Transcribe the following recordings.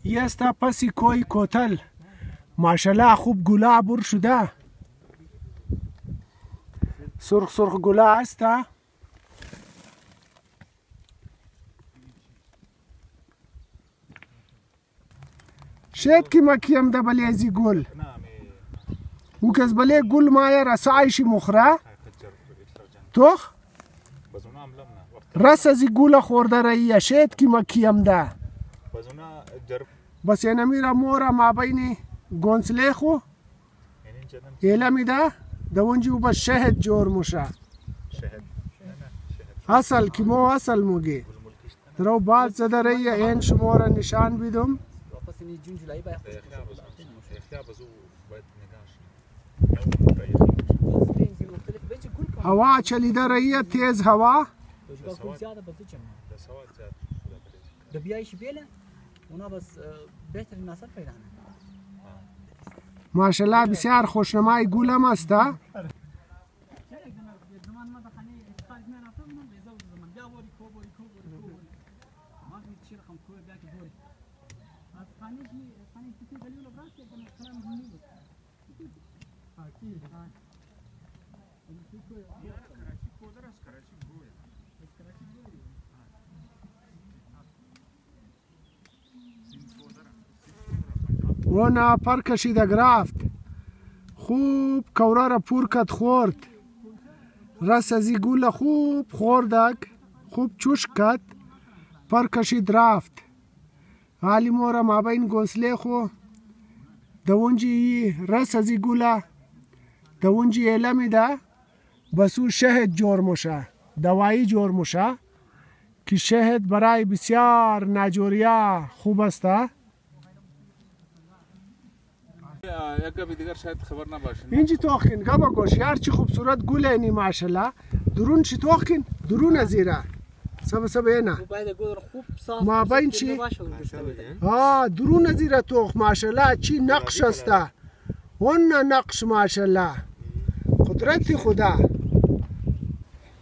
یه استا پسی کوی کوتل ماشاءالله خوب گلابور شده سرخ سرخ گلا هستا شاید که مکیم ده بلی ازی گل او کس بلی گل مایه رسایشی مخره توخ رس ازی گل خورده راییه شاید که مکیم ده بس یعنی میره مورا ما بین گونسله خو ایله میده ده اونجی او بس شهد جور موشه اصل که مو اصل موگی درو بعد زده راییه این شماره نشان بیدم هوا چلیده راییه تیز هوا ماشاءالله بسیار خوشنمای گولم است ونا پر کشیده گرفت خوب کوره را پور کد خورد رس ازی گول خوب خوردک خوب چوش کد پر کشید رفت حالی مورا ما بین گوسله خو دونجی رس ازی گوله دونجی ایله میده بسو شهد جور موشه دوایی جور موشه که شهد برای بسیار نجوریا خوب است اینجی توخین گبا گوش یار چی خوبصورت گل اینی ماشاءالله درون چی توخین درون ازیره سب اینا ما بین چی درون ازیره توخ ماشاءالله چی نقش است اون نقش ماشاءالله قدرتی خدا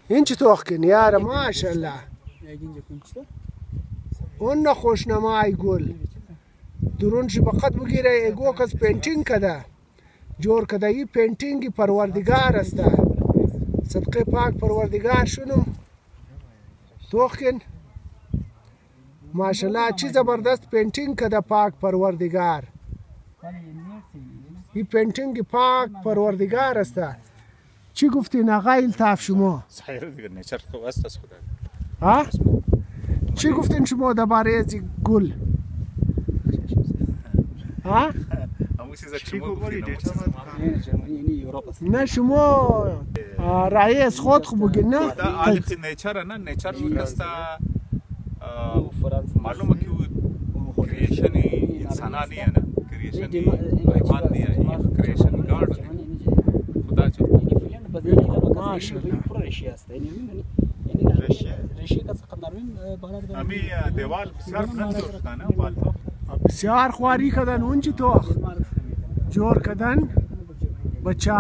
این چی توخین یار ماشاءالله اون خوشنمای گل درونش بقت بگیره ایگو کس پینٹینگ کده جور کده ای پینٹینگی پروردگار است صدقه پاک پروردگار شنو توخین ماشاءالله چی زبردست پینٹینگ کده پاک پروردگار ای پینٹینگی پاک پروردگار است چی گفتین آقای الطاف شما صحیح دیگه نیچر تو است از خدا ها چی گفتین شما درباره از گل ها؟ نه شما رئیس خود خو بگین نه؟ عادت نیچر نه نیچر کستا معلومه که کریشن انسانانی نه کریشن حیوان نیه کریشن گارد خدا چون ماشاءالله امی دیوال بسیار بلند شدن بالفا بسیار خواری کدن اونجی توخ جور کدن بچه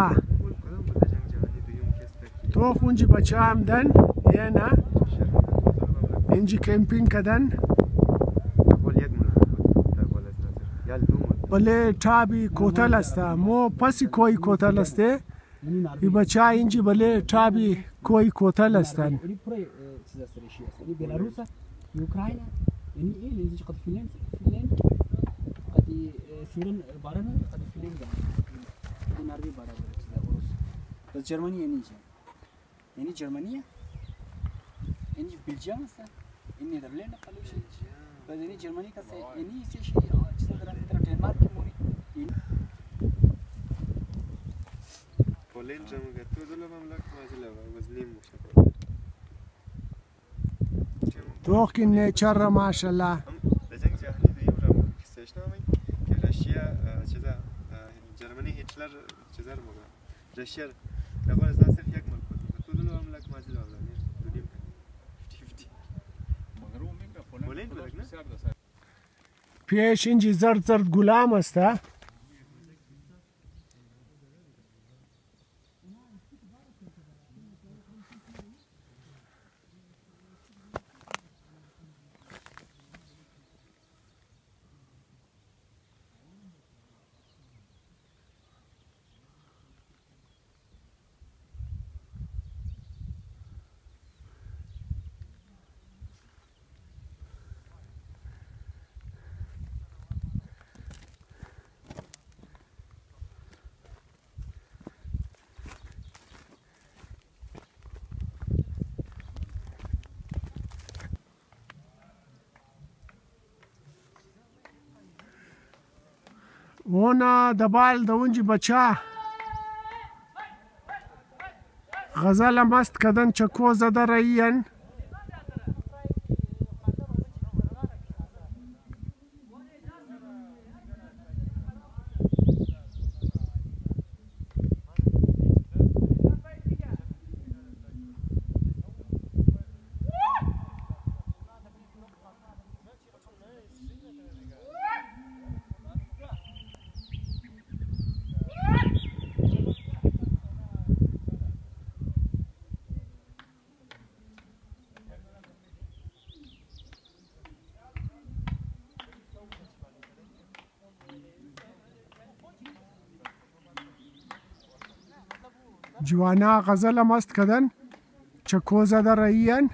توخ اونجی بچه هم دن یه نه اینجی کمپینگ کدن بله تابی کوتل است مو پسی کوی کوتل است ای بچه اینجی بله تابی کوی کوتل هستن بس جرمنی یعنی جرمنیه یعنی بلژیم است این نیدرلند قالوش بعد یعنی جرمنی کسی یعنی چیزی چیزی در دنمارک موری پولند جمع تو دلم مملکت ماجلا وزنیم مشه توخ که نیچر را ماشاءالله لجنگ جهانی دویم را کسیشنامی که روسیه چیزا جرمنی هیتلر چیزا رو مگه روسیه افغانستان صرف یک ملک بود تو دلم مملکت ماجلا ولانی دودیم 50 پولند بود نه پیش اینجی زرد زرد گلام است هنا دبال دونجي بچا غزل مست کدن چکو زده رئیین جوانا غزل مست کدن چکو زده رئیین